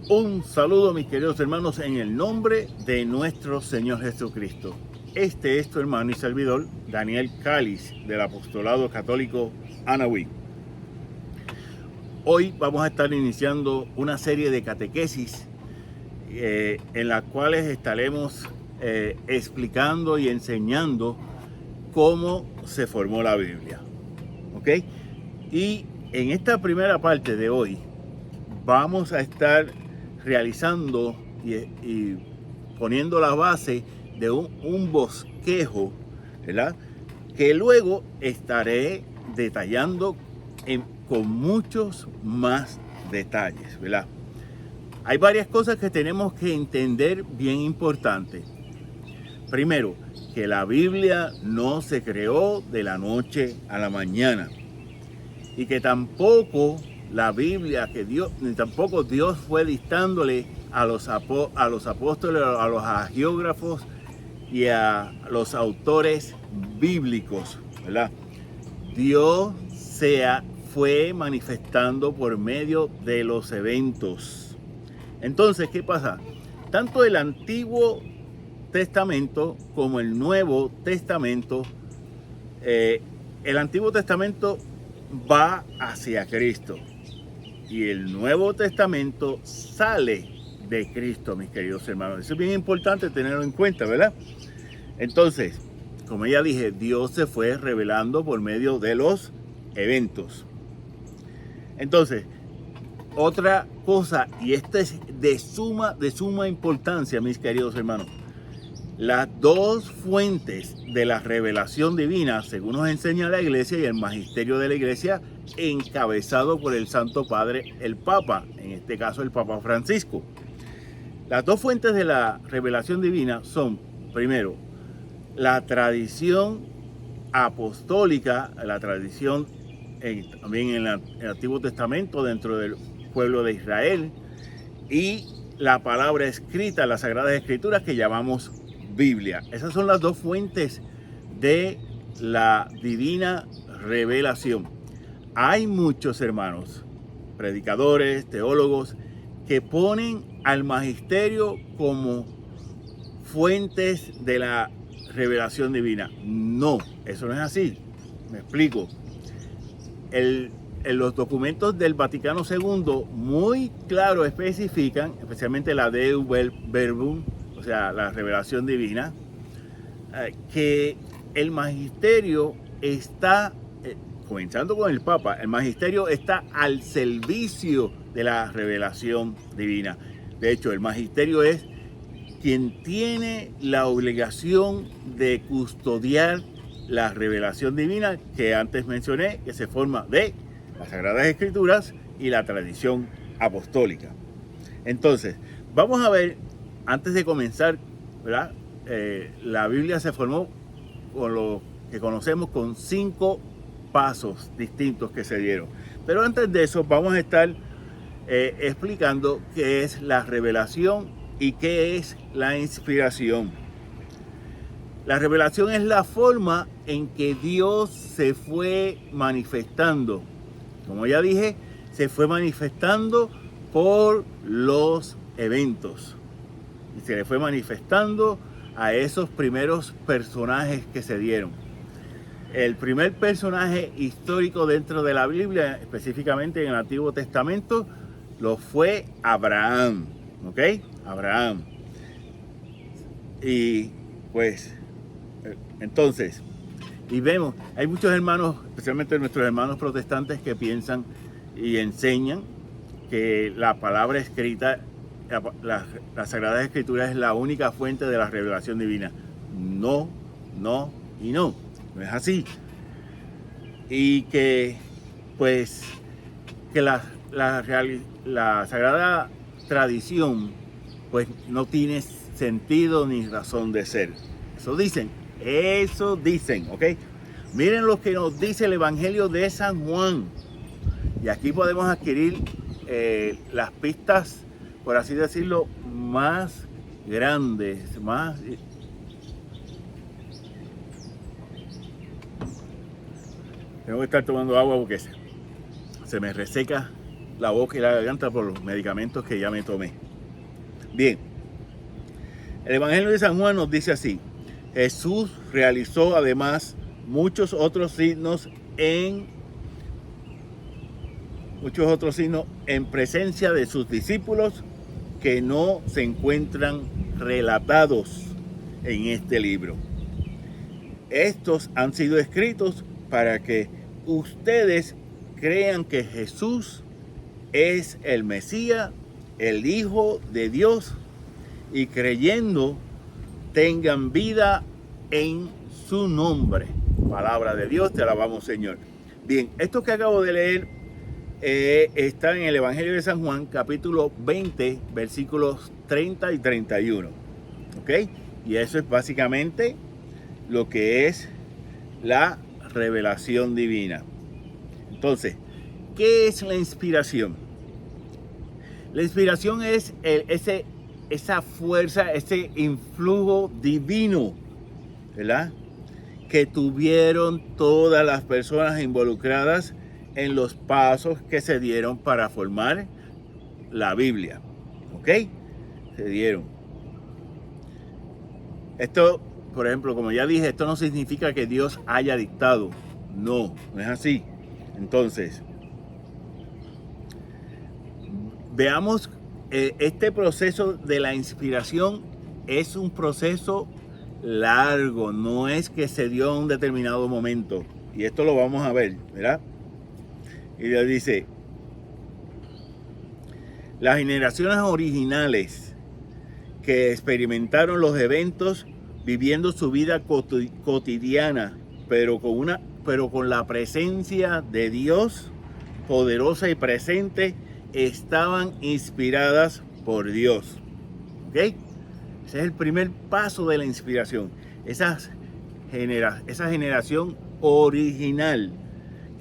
Un saludo, mis queridos hermanos, en el nombre de nuestro Señor Jesucristo. Este es tu hermano y servidor, Daniel Cáliz, del Apostolado Católico Anahuí. Hoy vamos a estar iniciando una serie de catequesis en las cuales estaremos explicando y enseñando cómo se formó la Biblia. ¿Ok? Y en esta primera parte de hoy vamos a estar realizando y poniendo la base de un bosquejo, ¿verdad? Que luego estaré detallando con muchos más detalles, ¿verdad? Hay varias cosas que tenemos que entender bien importantes. Primero, que la Biblia no se creó de la noche a la mañana y que tampoco la Biblia, tampoco Dios fue dictándole a los apóstoles, a los hagiógrafos y a los autores bíblicos, ¿verdad? Dios fue manifestando por medio de los eventos. Entonces, ¿qué pasa? Tanto el Antiguo Testamento como el Nuevo Testamento, el Antiguo Testamento va hacia Cristo y el Nuevo Testamento sale de Cristo, mis queridos hermanos. Eso es bien importante tenerlo en cuenta, ¿verdad? Entonces, como ya dije, Dios se fue revelando por medio de los eventos. Entonces, otra cosa, y esto es de suma importancia, mis queridos hermanos. Las dos fuentes de la revelación divina, según nos enseña la Iglesia y el magisterio de la Iglesia, encabezado por el Santo Padre, el Papa, en este caso el Papa Francisco. Las dos fuentes de la revelación divina son, primero, la tradición apostólica, la tradición también en el Antiguo Testamento dentro del pueblo de Israel, y la palabra escrita, las Sagradas Escrituras que llamamos Biblia. Esas son las dos fuentes de la divina revelación. Hay muchos hermanos, predicadores, teólogos, que ponen al magisterio como fuentes de la revelación divina. No, eso no es así. Me explico. En los documentos del Vaticano II muy claro especifican, especialmente la Dei Verbum, o sea, la revelación divina, que el magisterio está, comenzando con el Papa, el magisterio está al servicio de la revelación divina. De hecho, el magisterio es quien tiene la obligación de custodiar la revelación divina que antes mencioné, que se forma de las Sagradas Escrituras y la tradición apostólica. Entonces, vamos a ver, antes de comenzar, ¿verdad? La Biblia se formó con lo que conocemos con 5 pasos distintos que se dieron. Pero antes de eso, vamos a estar explicando qué es la revelación y qué es la inspiración. La revelación es la forma en que Dios se fue manifestando. Como ya dije, se fue manifestando por los eventos. Y se le fue manifestando a esos primeros personajes que se dieron. El primer personaje histórico dentro de la Biblia, específicamente en el Antiguo Testamento, lo fue Abraham. ¿Ok? Abraham. Y pues, entonces, y vemos, hay muchos hermanos, especialmente nuestros hermanos protestantes, que piensan y enseñan que la palabra escrita, la Sagrada Escritura es la única fuente de la revelación divina. No, no y no. No es así. Y que, pues, que la Sagrada Tradición, pues, no tiene sentido ni razón de ser. Eso dicen, ¿ok? Miren lo que nos dice el Evangelio de San Juan. Y aquí podemos adquirir las pistas, por así decirlo, más grandes, más... Tengo que estar tomando agua porque se me reseca la boca y la garganta por los medicamentos que ya me tomé. Bien, el Evangelio de San Juan nos dice así: Jesús realizó además muchos otros signos en presencia de sus discípulos que no se encuentran relatados en este libro. Estos han sido escritos para que ustedes crean que Jesús es el Mesías, el Hijo de Dios, y creyendo tengan vida en su nombre. Palabra de Dios, te alabamos, Señor. Bien, esto que acabo de leer está en el Evangelio de San Juan, capítulo 20, versículos 30 y 31. ¿Ok? Y eso es básicamente lo que es la revelación divina. Entonces, ¿qué es la inspiración? La inspiración es esa fuerza, ese influjo divino, ¿verdad?, que tuvieron todas las personas involucradas en los pasos que se dieron para formar la Biblia. ¿Ok? Se dieron. Esto, por ejemplo, como ya dije, esto no significa que Dios haya dictado. No, no es así. Entonces, veamos, este proceso de la inspiración es un proceso largo, no es que se dio en un determinado momento. Y esto lo vamos a ver, ¿verdad? Y Dios dice: las generaciones originales que experimentaron los eventos viviendo su vida cotidiana, pero con la presencia de Dios poderosa y presente, estaban inspiradas por Dios. ¿Ok? Ese es el primer paso de la inspiración. Esa generación original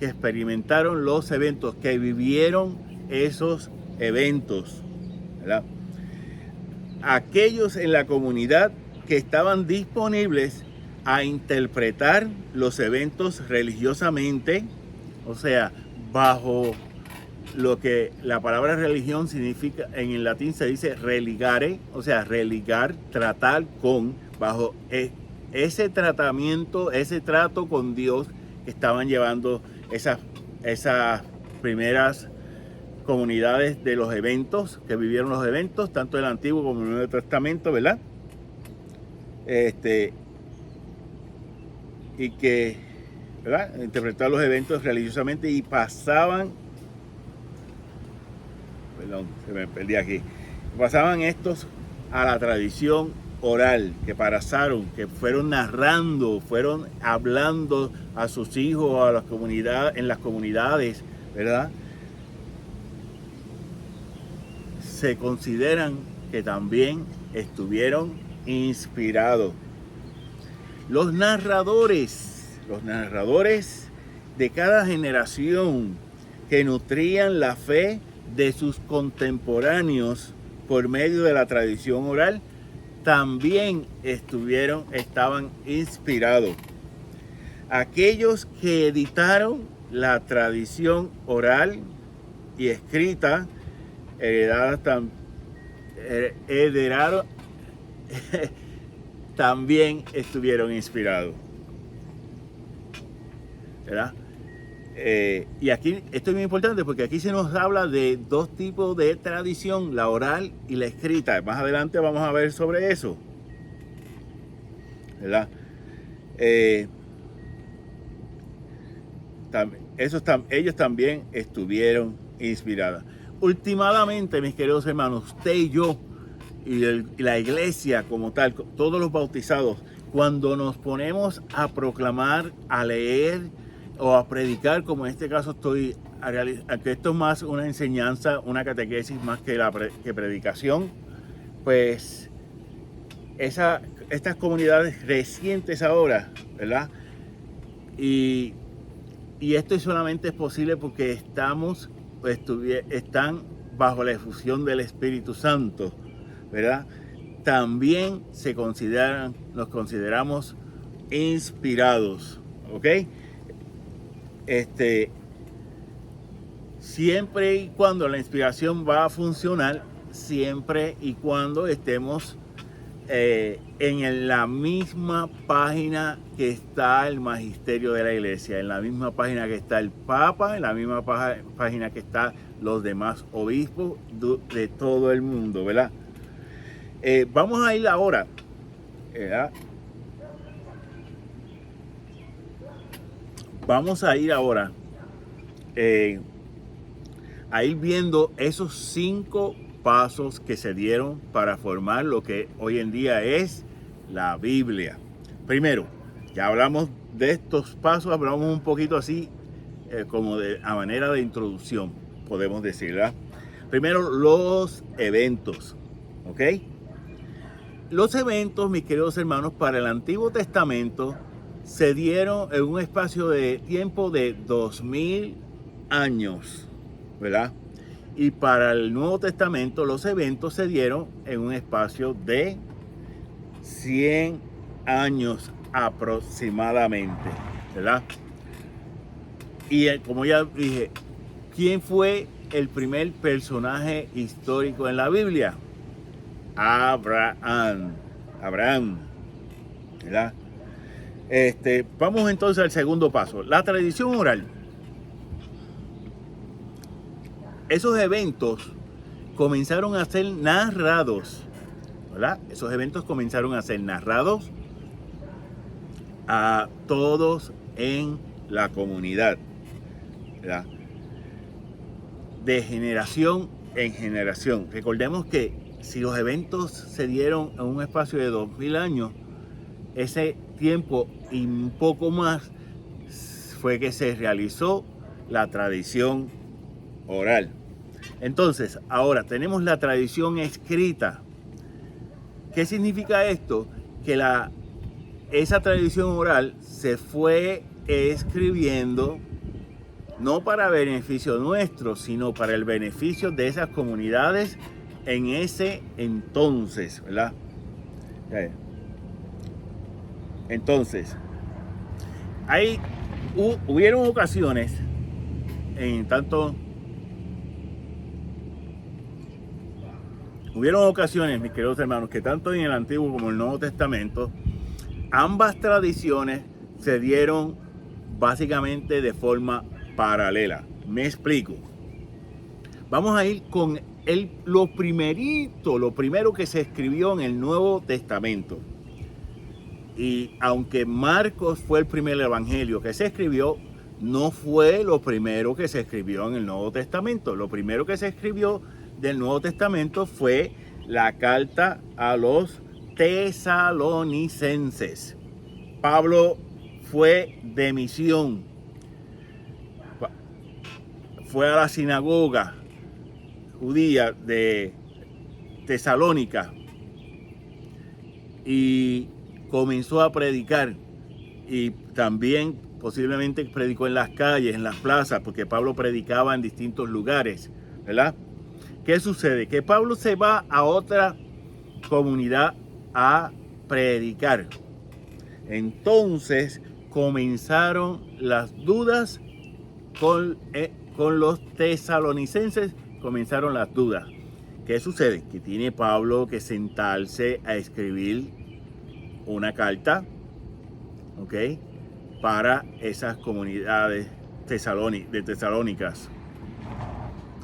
que experimentaron los eventos, que vivieron esos eventos, ¿verdad? Aquellos en la comunidad que estaban disponibles a interpretar los eventos religiosamente, o sea, bajo lo que la palabra religión significa, en el latín se dice religare, o sea, religar, tratar con, bajo ese tratamiento, ese trato con Dios que estaban llevando esas primeras comunidades de los eventos, que vivieron los eventos, tanto el Antiguo como el Nuevo Testamento, ¿verdad? Y que, ¿verdad?, interpretar los eventos religiosamente y pasaban, perdón, se me perdí aquí, pasaban estos a la tradición oral, que pasaron, que fueron narrando, fueron hablando a sus hijos, a las comunidades, en las comunidades, ¿verdad? Se consideran que también estuvieron inspirados. Los narradores de cada generación que nutrían la fe de sus contemporáneos por medio de la tradición oral, también estaban inspirados. Aquellos que editaron la tradición oral y escrita, heredaron también estuvieron inspirados, ¿verdad? Y aquí, esto es muy importante porque aquí se nos habla de dos tipos de tradición, la oral y la escrita. Más adelante vamos a ver sobre eso, ¿verdad? Ellos también estuvieron inspirados. Últimamente, mis queridos hermanos, usted y yo, y la iglesia como tal, todos los bautizados, cuando nos ponemos a proclamar, a leer o a predicar, como en este caso estoy que esto es más una enseñanza, una catequesis más que predicación, pues estas comunidades recientes ahora, ¿verdad? Y esto solamente es posible porque están bajo la efusión del Espíritu Santo, ¿verdad? También nos consideramos inspirados, ¿ok? siempre y cuando la inspiración va a funcionar, siempre y cuando estemos en la misma página que está el magisterio de la iglesia, en la misma página que está el Papa, en la misma página que están los demás obispos de todo el mundo, ¿verdad? Vamos a ir ahora, ¿verdad? Vamos a ir ahora a ir viendo esos 5 pasos que se dieron para formar lo que hoy en día es la Biblia. Primero, ya hablamos de estos pasos, hablamos un poquito así como a manera de introducción, podemos decir, ¿verdad? Primero, los eventos, ¿ok? Los eventos, mis queridos hermanos, para el Antiguo Testamento se dieron en un espacio de tiempo de 2000 años, ¿verdad? Y para el Nuevo Testamento los eventos se dieron en un espacio de 100 años aproximadamente, ¿verdad? Y como ya dije, ¿quién fue el primer personaje histórico en la Biblia? Abraham, ¿verdad? Vamos entonces al segundo paso, la tradición oral. Esos eventos comenzaron a ser narrados, ¿verdad? Esos eventos comenzaron a ser narrados a todos en la comunidad, ¿verdad? De generación en generación. Recordemos que si los eventos se dieron en un espacio de 2000 años, ese tiempo y un poco más fue que se realizó la tradición oral. Entonces, ahora tenemos la tradición escrita. ¿Qué significa esto? Que esa tradición oral se fue escribiendo no para beneficio nuestro, sino para el beneficio de esas comunidades en ese entonces, ¿verdad? Entonces, hubieron ocasiones mis queridos hermanos, que tanto en el Antiguo como en el Nuevo Testamento, ambas tradiciones se dieron básicamente de forma paralela. Me explico. Vamos a ir con lo primero que se escribió en el Nuevo Testamento. Y aunque Marcos fue el primer evangelio que se escribió, no fue lo primero que se escribió en el Nuevo Testamento. Lo primero que se escribió del Nuevo Testamento fue la carta a los tesalonicenses. Pablo fue de misión, fue a la sinagoga judía de Tesalónica y comenzó a predicar, y también posiblemente predicó en las calles, en las plazas, porque Pablo predicaba en distintos lugares, ¿verdad? ¿Qué sucede? Que Pablo se va a otra comunidad a predicar. Entonces comenzaron las dudas con los tesalonicenses, comenzaron las dudas. ¿Qué sucede? Que tiene Pablo que sentarse a escribir una carta, ¿ok?, para esas comunidades de Tesalónicas,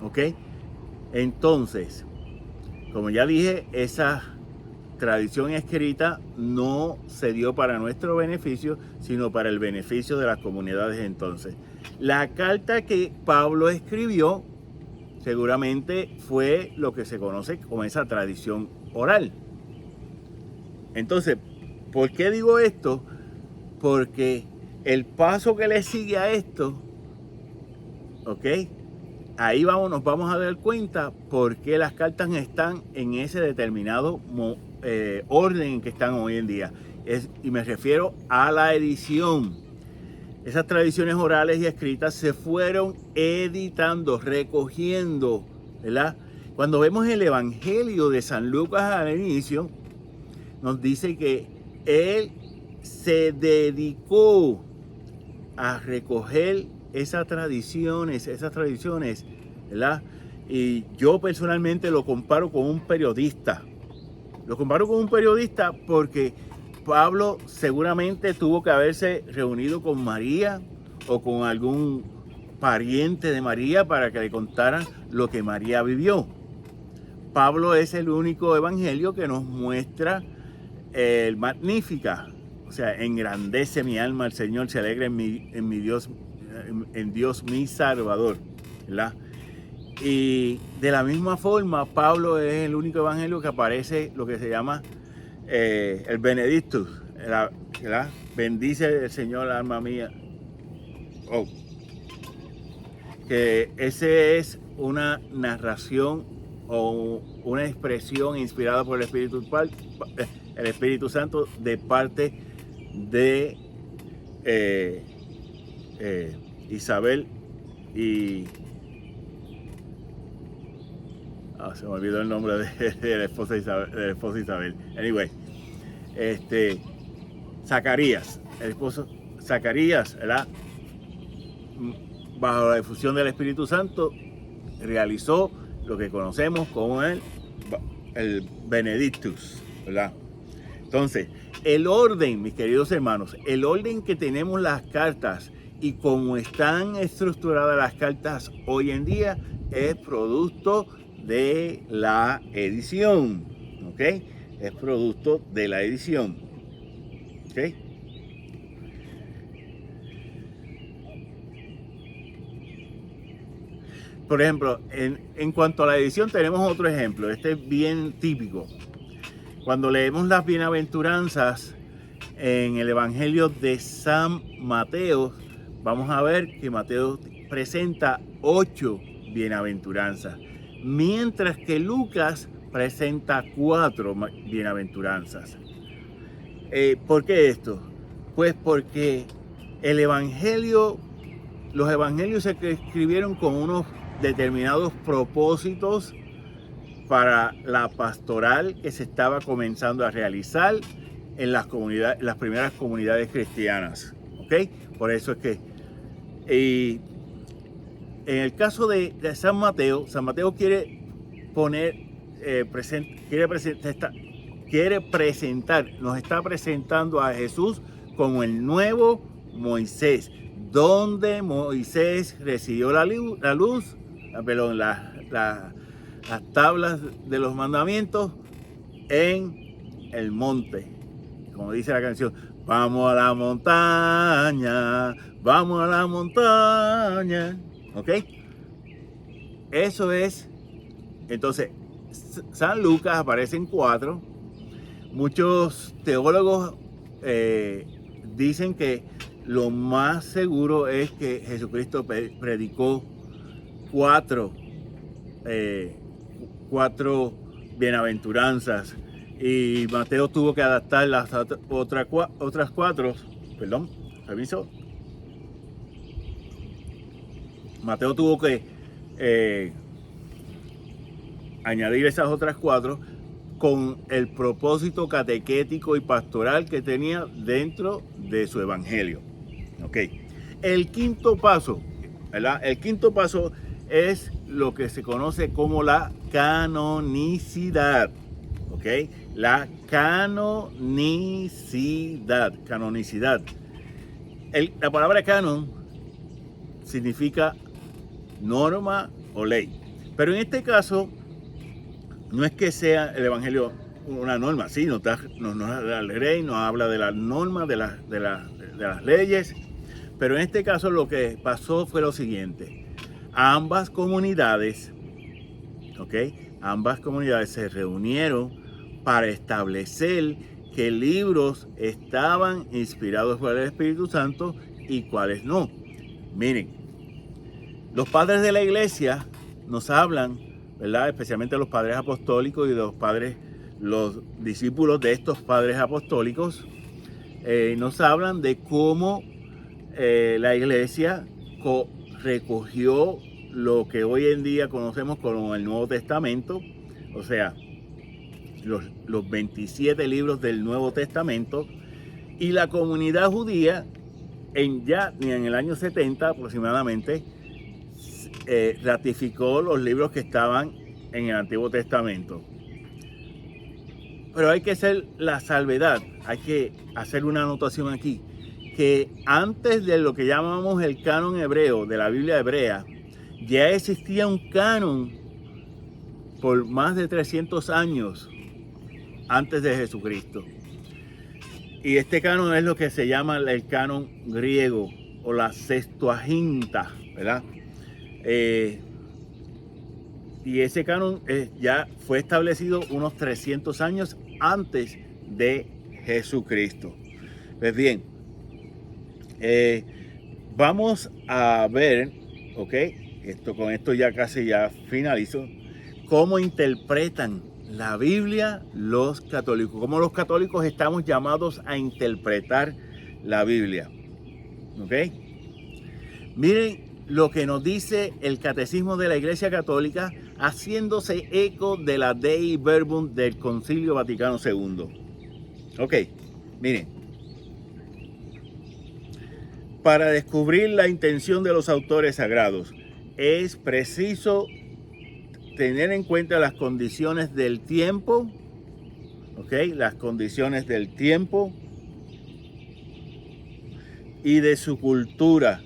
¿ok? Entonces, como ya dije, esa tradición escrita no se dio para nuestro beneficio, sino para el beneficio de las comunidades entonces. La carta que Pablo escribió seguramente fue lo que se conoce como esa tradición oral. Entonces, ¿por qué digo esto? Porque el paso que le sigue a esto, ¿ok?, ahí nos vamos a dar cuenta por qué las cartas están en ese determinado orden en que están hoy en día. Y me refiero a la edición. Esas tradiciones orales y escritas se fueron editando, recogiendo, ¿verdad? Cuando vemos el Evangelio de San Lucas al inicio, nos dice que él se dedicó a recoger esas tradiciones ¿verdad? Y yo personalmente lo comparo con un periodista. Lo comparo con un periodista porque Pablo seguramente tuvo que haberse reunido con María o con algún pariente de María para que le contaran lo que María vivió. Pablo es el único evangelio que nos muestra el Magnífica, o sea, engrandece mi alma al Señor, se alegra en mi Dios, en Dios mi Salvador, ¿verdad? Y de la misma forma, Pablo es el único evangelio que aparece lo que se llama el Benedictus, ¿verdad? Bendice el Señor, alma mía. Oh. Que ese es una narración o una expresión inspirada por el Espíritu Santo de parte de Isabel y se me olvidó el nombre de la esposa Isabel. Anyway, Zacarías, el esposo Zacarías, ¿verdad? Bajo la difusión del Espíritu Santo, realizó lo que conocemos como el Benedictus, ¿verdad? Entonces, el orden, mis queridos hermanos, el orden que tenemos las cartas y cómo están estructuradas las cartas hoy en día es producto de la edición, ¿ok? Es producto de la edición, ¿ok? Por ejemplo, en cuanto a la edición tenemos otro ejemplo, este es bien típico. Cuando leemos las bienaventuranzas en el Evangelio de San Mateo, vamos a ver que Mateo presenta 8 bienaventuranzas, mientras que Lucas presenta 4 bienaventuranzas. ¿Por qué esto? Pues porque los evangelios se escribieron con unos determinados propósitos para la pastoral que se estaba comenzando a realizar en las primeras comunidades cristianas, ¿ok? Por eso es que en el caso de San Mateo quiere nos está presentando a Jesús como el nuevo Moisés, donde Moisés recibió las tablas de los mandamientos en el monte. Como dice la canción, vamos a la montaña, vamos a la montaña. ¿Ok? Eso es. Entonces, San Lucas aparece en 4. Muchos teólogos dicen que lo más seguro es que Jesucristo predicó 4 bienaventuranzas y Mateo tuvo que adaptar las otras 4. Perdón, permiso. Mateo tuvo que añadir esas otras 4 con el propósito catequético y pastoral que tenía dentro de su evangelio. Ok. El quinto paso, ¿verdad? El quinto paso es lo que se conoce como la canonicidad. ¿Ok? La canonicidad. La palabra canon significa norma o ley. Pero en este caso, no es que sea el evangelio una norma, sí, nos da la ley, nos habla de las normas, de las leyes, pero en este caso lo que pasó fue lo siguiente. Ambas comunidades se reunieron para establecer qué libros estaban inspirados por el Espíritu Santo y cuáles no. Miren, los padres de la iglesia nos hablan, ¿verdad? Especialmente los padres apostólicos y los discípulos de estos padres apostólicos, nos hablan de cómo la iglesia recogió lo que hoy en día conocemos como el Nuevo Testamento, o sea, los 27 libros del Nuevo Testamento, y la comunidad judía en el año 70 aproximadamente ratificó los libros que estaban en el Antiguo Testamento. Pero hay que hacer la salvedad, hay que hacer una anotación aquí, que antes de lo que llamamos el canon hebreo, de la Biblia hebrea, ya existía un canon por más de 300 años antes de Jesucristo. Y este canon es lo que se llama el canon griego o la Septuaginta, ¿verdad? Y ese canon ya fue establecido unos 300 años antes de Jesucristo. Pues bien, vamos a ver, ¿ok? Con esto ya casi ya finalizo, cómo interpretan la Biblia los católicos, cómo los católicos estamos llamados a interpretar la Biblia, ¿ok? Miren lo que nos dice el Catecismo de la Iglesia Católica, haciéndose eco de la Dei Verbum del Concilio Vaticano II. Ok, miren. Para descubrir la intención de los autores sagrados, es preciso tener en cuenta las condiciones del tiempo, ¿ok? Las condiciones del tiempo y de su cultura,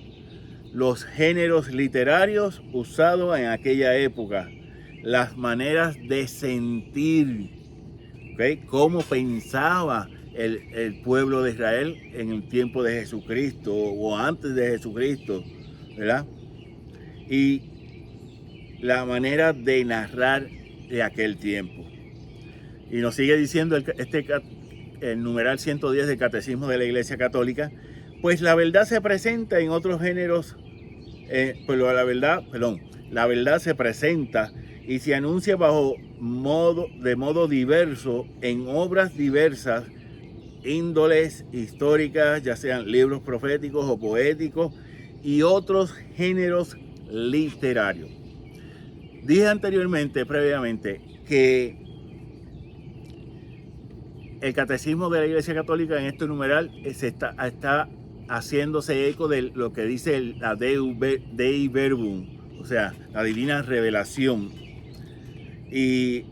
los géneros literarios usados en aquella época, las maneras de sentir, ¿ok? Cómo pensaba el pueblo de Israel en el tiempo de Jesucristo o antes de Jesucristo, ¿verdad? Y la manera de narrar de aquel tiempo. Y nos sigue diciendo el numeral 110 del Catecismo de la Iglesia Católica, pues la verdad se presenta en otros géneros, la verdad se presenta y se anuncia de modo diverso en obras diversas, índoles históricas, ya sean libros proféticos o poéticos y otros géneros literarios. Dije previamente, que el Catecismo de la Iglesia Católica en este numeral está haciéndose eco de lo que dice la Dei Verbum, o sea, la divina revelación. Y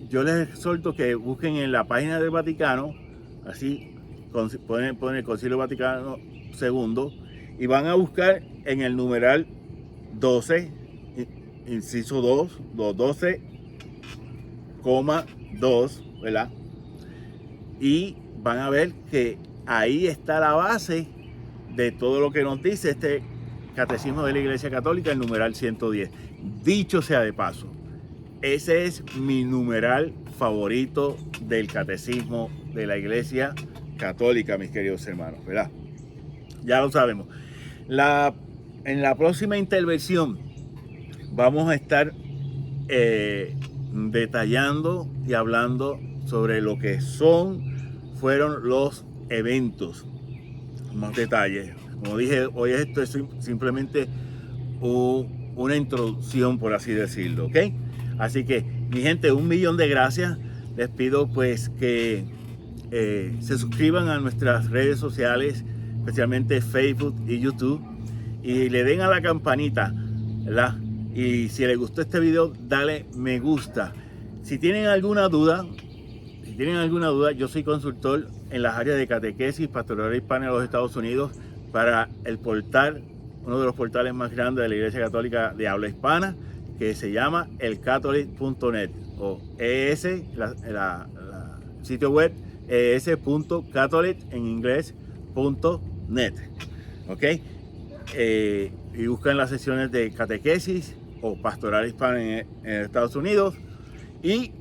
yo les exhorto que busquen en la página del Vaticano, así ponen el Concilio Vaticano II, y van a buscar en el numeral 12, inciso 12,2, ¿verdad? Y van a ver que ahí está la base de todo lo que nos dice este Catecismo de la Iglesia Católica, el numeral 110. Dicho sea de paso, ese es mi numeral favorito del Catecismo de la Iglesia Católica, mis queridos hermanos, ¿verdad? Ya lo sabemos. En la próxima intervención vamos a estar detallando y hablando sobre lo que fueron los eventos, más detalles. Como dije, hoy esto es simplemente una introducción, por así decirlo, ¿ok? Así que, mi gente, 1.000.000 de gracias. Les pido pues que se suscriban a nuestras redes sociales, especialmente Facebook y YouTube, y le den a la campanita, ¿verdad? Y si les gustó este video, dale me gusta. Si tienen alguna duda, yo soy consultor en las áreas de catequesis, pastoral hispana de los Estados Unidos, para el portal, uno de los portales más grandes de la Iglesia Católica de habla hispana, que se llama elcatholic.net o la sitio web es.catholic en inglés.net, ¿ok? Y buscan las sesiones de catequesis o pastoral hispana en Estados Unidos y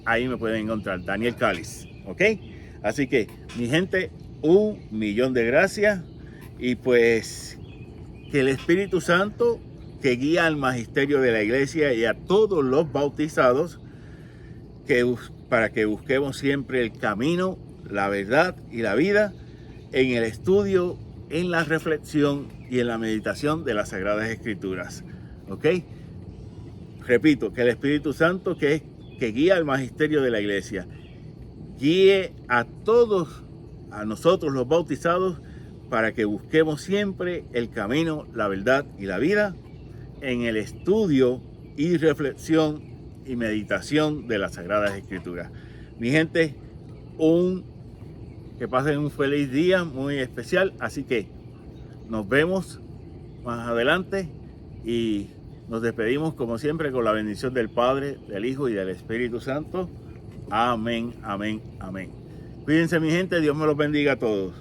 ahí me pueden encontrar, Daniel Cáliz, ¿ok? Así que, mi gente, 1.000.000 de gracias y pues que el Espíritu Santo, que guía al magisterio de la Iglesia y a todos los bautizados, para que busquemos siempre el camino, la verdad y la vida en el estudio, en la reflexión y en la meditación de las Sagradas Escrituras, ¿ok? Repito, que el Espíritu Santo, que guía al magisterio de la Iglesia, guíe a todos, a nosotros los bautizados, para que busquemos siempre el camino, la verdad y la vida en el estudio y reflexión y meditación de las Sagradas Escrituras. Mi gente, que pasen un feliz día muy especial, así que nos vemos más adelante y nos despedimos como siempre con la bendición del Padre, del Hijo y del Espíritu Santo. Amén, amén, amén. Cuídense mi gente, Dios me los bendiga a todos.